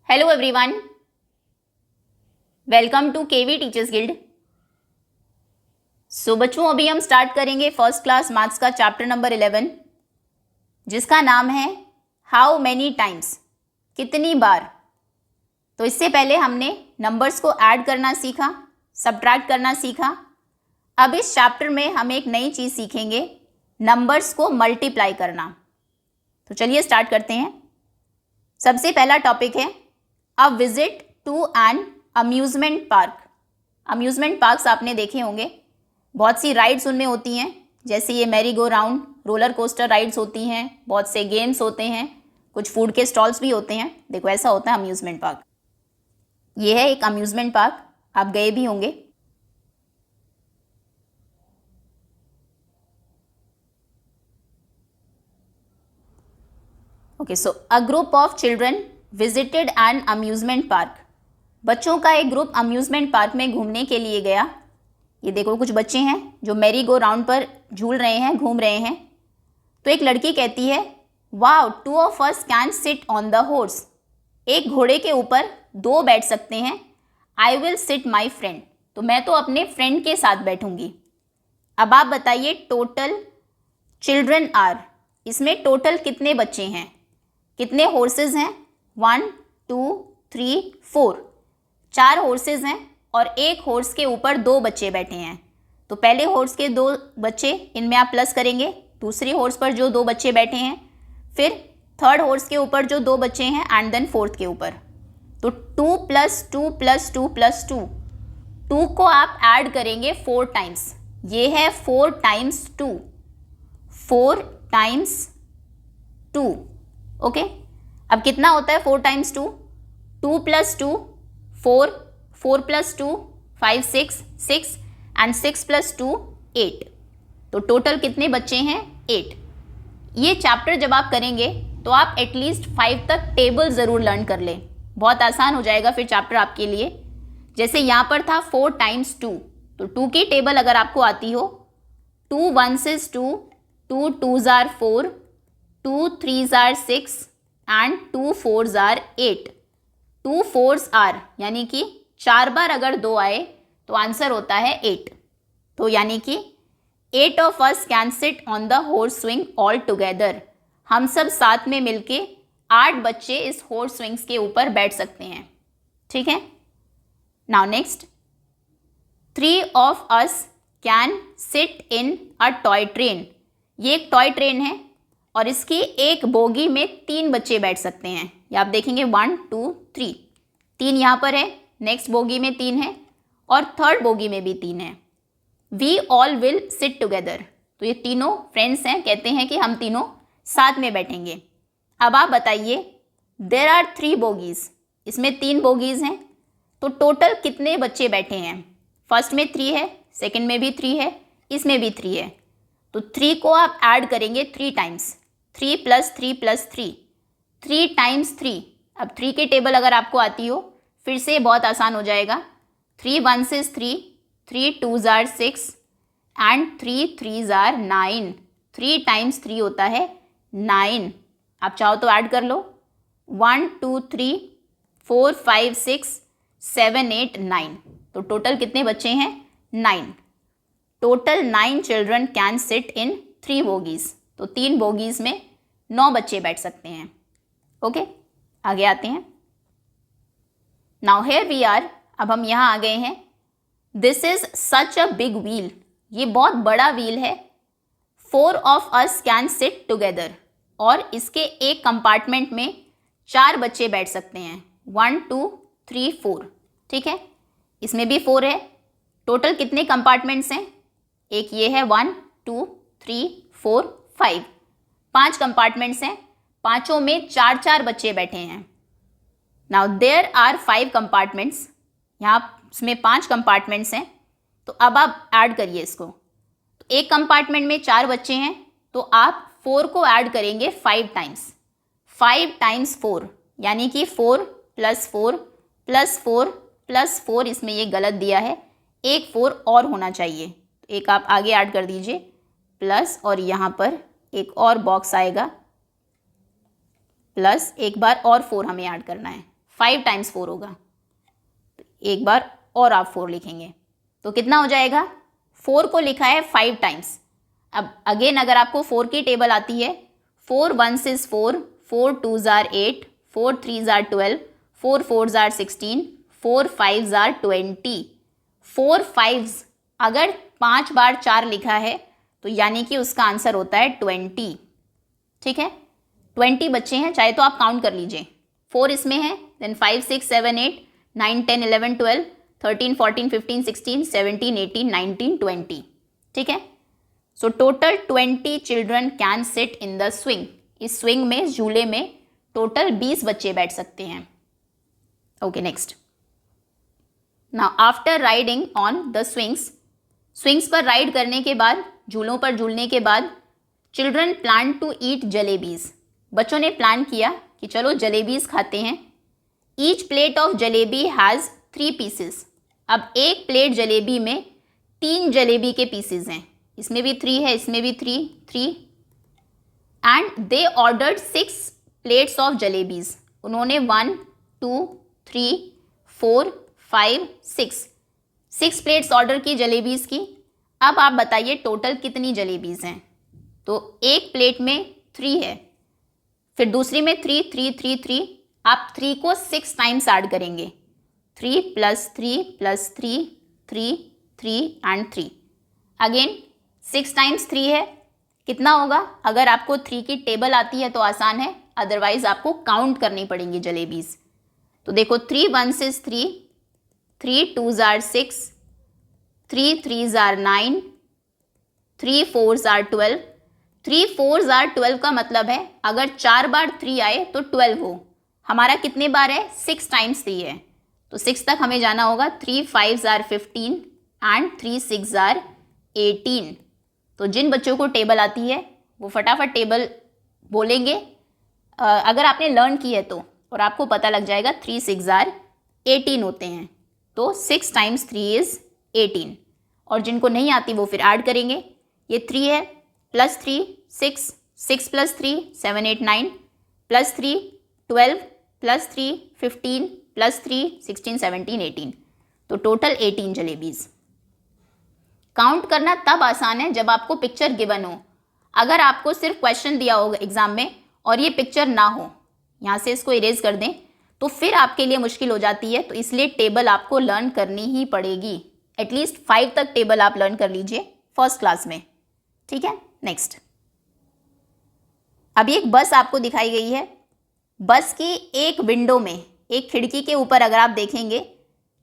Hello everyone, welcome to KV teachers guild. So बच्चों, अभी हम स्टार्ट करेंगे फर्स्ट क्लास मैथ्स का चैप्टर नंबर 11, जिसका नाम है हाउ मैनी टाइम्स, कितनी बार। तो इससे पहले हमने नंबर्स को ऐड करना सीखा, सब्ट्रैक्ट करना सीखा। अब इस चैप्टर में हम एक नई चीज़ सीखेंगे, नंबर्स को मल्टीप्लाई करना। तो चलिए स्टार्ट करते हैं। सबसे पहला टॉपिक है a visit to an amusement park. Amusement parks आपने देखे होंगे, बहुत सी राइड्स उनमें होती हैं, जैसे ये merry go round, roller coaster rides होती हैं, बहुत से गेम्स होते हैं, कुछ फूड के स्टॉल्स भी होते हैं। देखो ऐसा होता है अम्यूज़मेंट पार्क। ये है एक अम्यूज़मेंट पार्क, आप गए भी होंगे। Okay, so a group of children visited an amusement park. बच्चों का एक ग्रुप अम्यूज़मेंट पार्क में घूमने के लिए गया। ये देखो कुछ बच्चे हैं जो मैरी गो राउंड पर झूल रहे हैं, घूम रहे हैं। तो एक लड़की कहती है, wow, 2 of us can sit on the horse. एक घोड़े के ऊपर 2 बैठ सकते हैं। I will sit my friend, तो मैं तो अपने फ्रेंड के साथ बैठूंगी। अब आप बताइए टोटल चिल्ड्रन आर, इसमें टोटल कितने बच्चे हैं, कितने हॉर्सेस हैं? 1 2 3 4, 4 हॉर्सेस हैं और एक हॉर्स के ऊपर 2 बच्चे बैठे हैं। तो पहले हॉर्स के 2 बच्चे, इनमें आप प्लस करेंगे, दूसरी हॉर्स पर जो 2 बच्चे बैठे हैं, फिर थर्ड हॉर्स के ऊपर जो 2 बच्चे हैं, एंड देन फोर्थ के ऊपर। तो 2 + 2 + 2 + 2, 2 को आप ऐड करेंगे 4 टाइम्स। ये है 4 × 2, 4 × 2। ओके, अब कितना होता है 4 × 2? 2 + 2 4, 4 + 2 5 6 6 एंड 6 + 2 8। तो टोटल कितने बच्चे हैं? 8। ये चैप्टर जब आप करेंगे तो आप एटलीस्ट 5 तक टेबल ज़रूर लर्न कर लें, बहुत आसान हो जाएगा फिर चैप्टर आपके लिए। जैसे यहाँ पर था 4 × 2, तो 2 की टेबल अगर आपको आती हो, 2 1s is 2, 2 2s are 4, 2 3s are 6 and 2 4s are 8। 2 4s are यानी कि 4 बार अगर 2 आए तो आंसर होता है 8। तो यानी कि 8 of us can sit on the horse swing all together। हम सब साथ में मिलके 8 बच्चे इस हॉर्स स्विंग्स के ऊपर बैठ सकते हैं। ठीक है, now next, 3 of us can sit in a toy train। ये एक टॉय ट्रेन है और इसकी एक बोगी में 3 बच्चे बैठ सकते हैं। ये आप देखेंगे 1 2 3, 3 यहाँ पर है, नेक्स्ट बोगी में 3 है और थर्ड बोगी में भी 3 है। We all will sit together, तो ये तीनों फ्रेंड्स हैं, कहते हैं कि हम तीनों साथ में बैठेंगे। अब आप बताइए, देयर आर 3 बोगीज, इसमें 3 बोगीज हैं, तो टोटल कितने बच्चे बैठे हैं? फर्स्ट में 3 है, सेकंड में भी 3 है, इसमें भी 3 है। तो 3 को आप ऐड करेंगे 3 टाइम्स, 3 + 3 + 3, 3 × 3। अब 3 की टेबल अगर आपको आती हो, फिर से बहुत आसान हो जाएगा। 3 1s is 3, 3 2s are 6 and 3 3s are 9। 3 × 3 होता है 9। आप चाहो तो ऐड कर लो, 1 2 3 4 5 6 7 8 9। तो टोटल कितने बच्चे हैं? 9। Total 9 children can sit in 3 bogies. तो 3 बोगीज में 9 बच्चे बैठ सकते हैं। ओके, आगे आते हैं। नाउ हेयर वी आर, अब हम यहाँ आ गए हैं। This is such a big wheel, ये बहुत बड़ा व्हील है। 4 of us can sit together, और इसके एक कंपार्टमेंट में 4 बच्चे बैठ सकते हैं, 1 2 3 4। ठीक है, इसमें भी 4 है। टोटल कितने कंपार्टमेंट्स हैं? एक ये है 1 2 3 4 5, 5 कंपार्टमेंट्स हैं, पांचों में 4 4 बच्चे बैठे हैं। नाउ देयर आर 5 कंपार्टमेंट्स, यहाँ इसमें 5 कंपार्टमेंट्स हैं। तो अब आप ऐड करिए इसको। तो एक कंपार्टमेंट में 4 बच्चे हैं, तो आप 4 को ऐड करेंगे 5 टाइम्स। 5 × 4 यानी कि 4 + 4 + 4 + 4, इसमें ये गलत दिया है, एक 4 और होना चाहिए, एक आप आगे ऐड कर दीजिए प्लस, और यहाँ पर एक और बॉक्स आएगा प्लस, एक बार और 4 हमें ऐड करना है। 5 टाइम्स 4 होगा, तो एक बार और आप 4 लिखेंगे तो कितना हो जाएगा, 4 को लिखा है 5 टाइम्स। अब अगेन अगर आपको 4 की टेबल आती है, 4 1s is 4, 4 2s are 8, 4 3s are 12, 4 4s are 16, 4 5s are 20। 4 5s अगर 5 बार 4 लिखा है तो यानी कि उसका आंसर होता है 20। ठीक है, 20 बच्चे हैं, चाहे तो आप काउंट कर लीजिए। 4 इसमें है, देन 5 6 7 8 9 10 11 12 13 14 15 16 17 18 19 20। ठीक है, so total 20 children can sit in the swing. इस स्विंग में, झूले में टोटल 20 बच्चे बैठ सकते हैं। Okay, next. Now after riding on the swings, swings पर राइड करने के बाद, झूलों पर झूलने के बाद, children plan to eat jalebis. बच्चों ने प्लान किया कि चलो जलेबीज खाते हैं। Each plate of jalebi has 3 pieces. अब एक प्लेट जलेबी में 3 जलेबी के पीसेस हैं, इसमें भी 3 है, इसमें भी 3 and they ordered 6 plates of jalebis. उन्होंने 1 2 3 4 5 6 प्लेट्स ऑर्डर की जलेबीज की। अब आप बताइए टोटल कितनी जलेबीज हैं। तो एक प्लेट में 3 है, फिर दूसरी में 3 3 3 3, आप 3 को 6 टाइम्स ऐड करेंगे, 3 + 3 + 3 3 3 एंड 3। अगेन 6 टाइम्स 3 है, कितना होगा। अगर आपको 3 की टेबल आती है तो आसान है, अदरवाइज आपको काउंट करनी पड़ेंगी जलेबीज। तो देखो 3 1s is 3, 3 2s are 6, 3 3s are 9, 3 4s are 12। 3 4s are 12 का मतलब है अगर 4 बार 3 आए तो 12 हो। हमारा कितने बार है, 6 टाइम्स 3 है, तो 6 तक हमें जाना होगा। 3 5s are 15 and 3 6s are 18। तो जिन बच्चों को टेबल आती है वो फटाफट टेबल बोलेंगे, अगर आपने लर्न की है तो, और आपको पता लग जाएगा 3 6s are 18 होते हैं। तो 6 टाइम्स 3 is 18। और जिनको नहीं आती वो फिर ऐड करेंगे, ये 3 है, +3 6, 6 + 3 7 8 9, +3 12, +3 15, +3 16 17 18। तो टोटल 18 जलेबीज। काउंट करना तब आसान है जब आपको पिक्चर गिवन हो। अगर आपको सिर्फ क्वेश्चन दिया होगा एग्जाम में और ये पिक्चर ना हो, यहाँ से इसको इरेज कर दें, तो फिर आपके लिए मुश्किल हो जाती है। तो इसलिए टेबल आपको लर्न करनी ही पड़ेगी। एटलीस्ट 5 तक टेबल आप लर्न कर लीजिए फर्स्ट क्लास में। ठीक है, नेक्स्ट। अभी एक बस आपको दिखाई गई है। बस की एक विंडो में, एक खिड़की के ऊपर अगर आप देखेंगे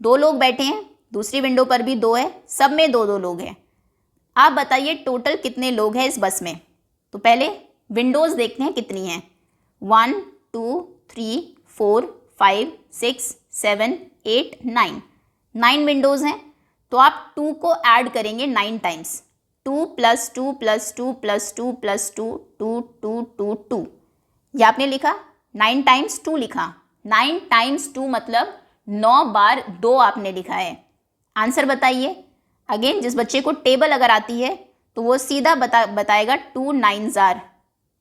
2 लोग बैठे हैं, दूसरी विंडो पर भी 2 है, सब में 2 लोग हैं। आप बताइए टोटल कितने लोग हैं इस बस में। तो पहले विंडोज़ देखते हैं कितनी हैं। 1 2 3 4 5 6 7 8 9, 9 विंडोज़ हैं। तो आप 2 को ऐड करेंगे 9 टाइम्स। 2 + 2 + 2 + 2 + 2 2 2 2 2। ये आपने लिखा, 9 टाइम्स 2 लिखा। 9 टाइम्स 2 मतलब 9 बार 2 आपने लिखा है। आंसर बताइए। अगेन जिस बच्चे को टेबल अगर आती है तो वो सीधा बताएगा 2 9s are।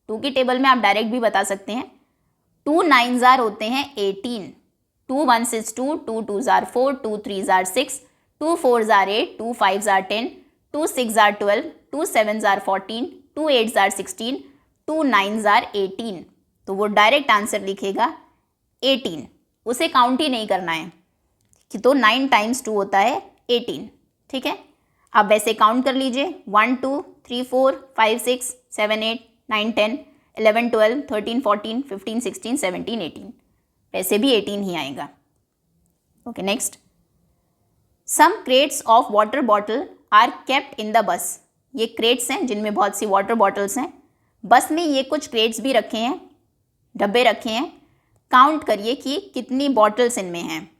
2 की टेबल में आप डायरेक्ट भी बता सकते हैं। 2 9s are होते हैं 18। 2 1s is 2, 2 2s are 4, 2 3s are 6, 2 4s are 8, 2 5s are 10, 2 6s are 12, 2 7s are 14, 2 8s are 16, 2 9s are 18। तो वो डायरेक्ट आंसर लिखेगा 18, उसे काउंट ही नहीं करना है। तो 9 टाइम्स 2 होता है 18। ठीक है, आप वैसे काउंट कर लीजिए। 1 2 3 4 5 6 7 8 9 10 11 12 13 14 15 16 17 18, वैसे भी 18 ही आएगा। Okay, next. Some crates of water bottle are kept in the bus. ये क्रेट्स हैं जिनमें बहुत सी वाटर बॉटल्स हैं। बस में ये कुछ क्रेट्स भी रखे हैं, डब्बे रखे हैं। काउंट करिए कि कितनी बॉटल्स इनमें हैं।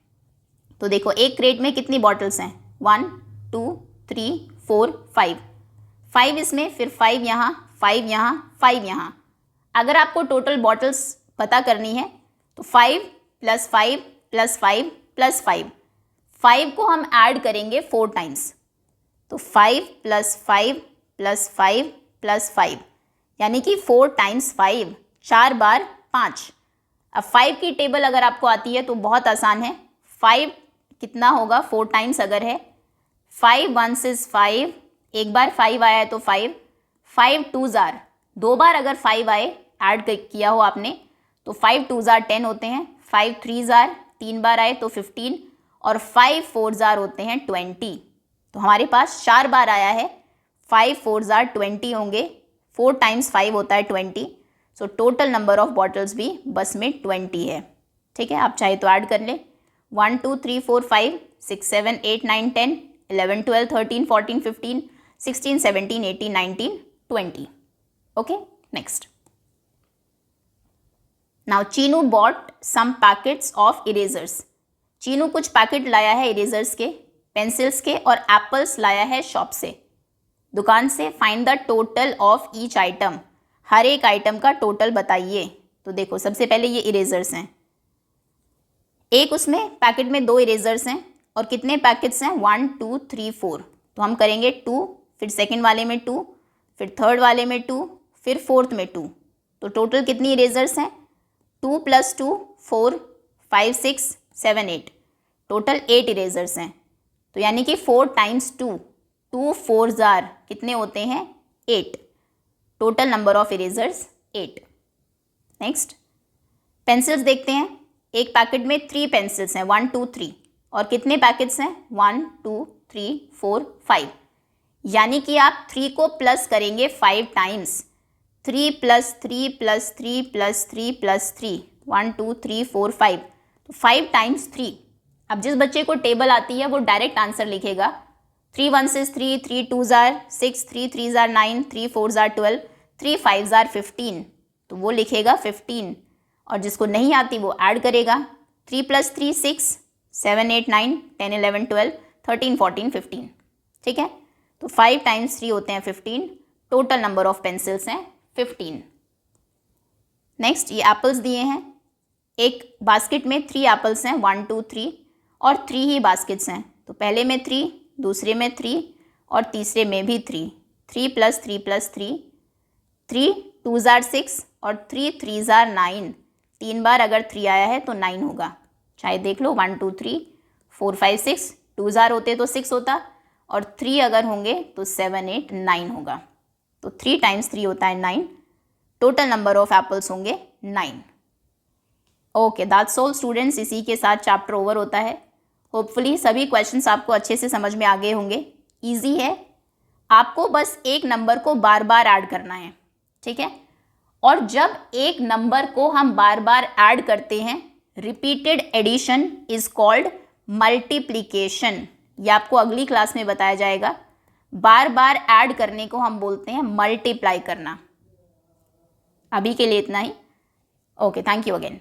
तो देखो एक क्रेट में कितनी बॉटल्स हैं, 1 2 3 4 5, 5 इसमें, फिर 5 यहाँ, 5 यहाँ, 5 यहाँ। अगर आपको टोटल बॉटल्स पता करनी है तो 5 + 5 + 5 + 5, 5 को हम ऐड करेंगे 4 टाइम्स। तो 5 + 5 + 5 + 5, यानी कि 4 टाइम्स 5, 4 बार 5। अब 5 की टेबल अगर आपको आती है तो बहुत आसान है। 5 कितना होगा, 4 टाइम्स अगर है, 5 वंस इज 5, एक बार 5 आया है तो 5, 5 2s आर, 2 बार अगर 5 आए ऐड किया हो आपने तो 5 2s आर 10 होते हैं, 5 3s आर, 3 बार आए तो 15, और 5 4s आर होते हैं 20। तो हमारे पास 4 बार आया है, 5 4s आर 20 होंगे, 4 टाइम्स 5 होता है 20। So total number of bottles भी बस में 20 है। ठीक है, आप चाहे तो ऐड कर लें, 1 2 3 4 5 6 7 8 9 10 11 12 13 14 15 16 17 18 19 20। Okay, next. Now Chinu bought some packets of erasers. Chinu कुछ पैकेट लाया है इरेजर्स के, पेंसिल्स के और एप्पल्स लाया है शॉप से, दुकान से। Find the total of each item, हर एक आइटम का टोटल बताइए। तो देखो, सबसे पहले ये इरेजर्स हैं, एक उसमें पैकेट में 2 इरेजर्स हैं और कितने पैकेट्स हैं, 1 2 3 4। तो हम करेंगे 2, फिर सेकंड वाले में 2, फिर थर्ड वाले में 2, फिर फोर्थ में 2। तो टोटल कितनी इरेजर्स हैं, 2 + 2 4 5 6 7 8, टोटल 8 इरेजर्स हैं। तो यानी कि 4 टाइम्स 2, 2 4s आर कितने होते हैं, 8। Total number of erasers 8। Next, pencils देखते हैं। एक पैकेट में 3 पेंसिल्स हैं, 1 2 3, और कितने पैकेट्स हैं, 1 2 3 4 5। यानी कि आप 3 को प्लस करेंगे 5 टाइम्स, 3 + 3 + 3 + 3 + 3, 1 2 3 4 5, तो 5 टाइम्स 3। अब जिस बच्चे को टेबल आती है वो डायरेक्ट आंसर लिखेगा, 3 1s is 3, 3 2s are 6, 3 3s are 9, 3 4s are 12, 3 5s are 15, तो वो लिखेगा 15। और जिसको नहीं आती वो ऐड करेगा, 3 + 3 6, 7 8 9 10 11 12 13 14 15। ठीक है, तो 5 टाइम्स 3 होते हैं 15, टोटल नंबर ऑफ पेंसिल्स हैं 15। नेक्स्ट, ये एप्पल्स दिए हैं, एक बास्केट में 3 एप्पल्स हैं, 1 2 3, और 3 ही बास्केट्स हैं। तो पहले में 3, दूसरे में 3 और तीसरे में भी 3, 3 + 3 + 3, 3 2s are 6 और 3 3s are 9। 3 बार अगर 3 आया है तो 9 होगा, चाहे देख लो, 1 2 3 4 5 6, 2s are होते तो 6 होता, और 3 अगर होंगे तो 7 8 9 होगा। तो 3 टाइम्स 3 होता है 9, टोटल नंबर ऑफ एप्पल्स होंगे 9। ओके, दैट्स ऑल स्टूडेंट्स, इसी के साथ चैप्टर ओवर होता है। होपफुली सभी क्वेश्चंस आपको अच्छे से समझ में आ गए होंगे। इजी है, आपको बस एक नंबर को बार बार ऐड करना है। ठीक है, और जब एक नंबर को हम बार बार ऐड करते हैं, repeated addition is called multiplication. ये आपको अगली क्लास में बताया जाएगा। बार बार ऐड करने को हम बोलते हैं मल्टीप्लाई करना। अभी के लिए इतना ही। Okay, thank you again.